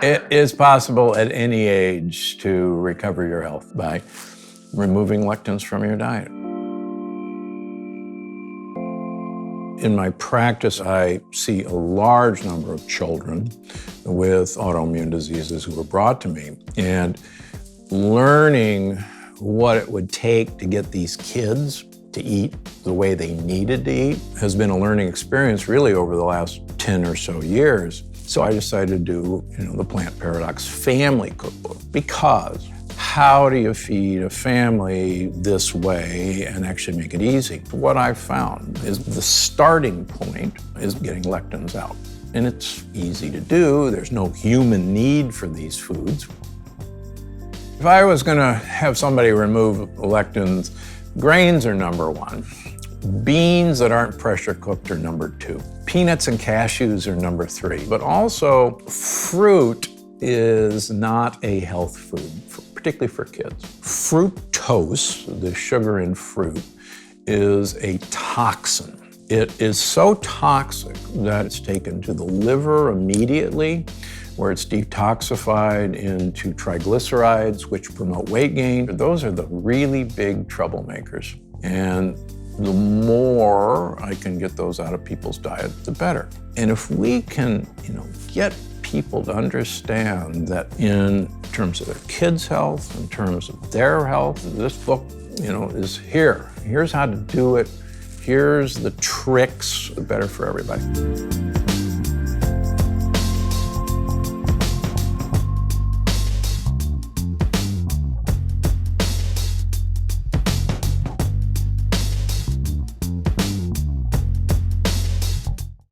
It is possible at any age to recover your health by removing lectins from your diet. In my practice, I see a large number of children with autoimmune diseases who are brought to me, and learning what it would take to get these kids to eat the way they needed to eat has been a learning experience really over the last 10 or so years. So I decided to do, the Plant Paradox Family Cookbook, because how do you feed a family this way and actually make it easy? What I've found is the starting point is getting lectins out. And it's easy to do. There's no human need for these foods. If I was gonna have somebody remove lectins, grains are number one. Beans that aren't pressure cooked are number two. Peanuts and cashews are number three. But also, fruit is not a health food, particularly for kids. Fructose, the sugar in fruit, is a toxin. It is so toxic that it's taken to the liver immediately, where it's detoxified into triglycerides, which promote weight gain. Those are the really big troublemakers. And the more I can get those out of people's diet, the better. And if we can, get people to understand that in terms of their kids' health, in terms of their health, this book, is here. Here's how to do it. Here's the tricks, better for everybody.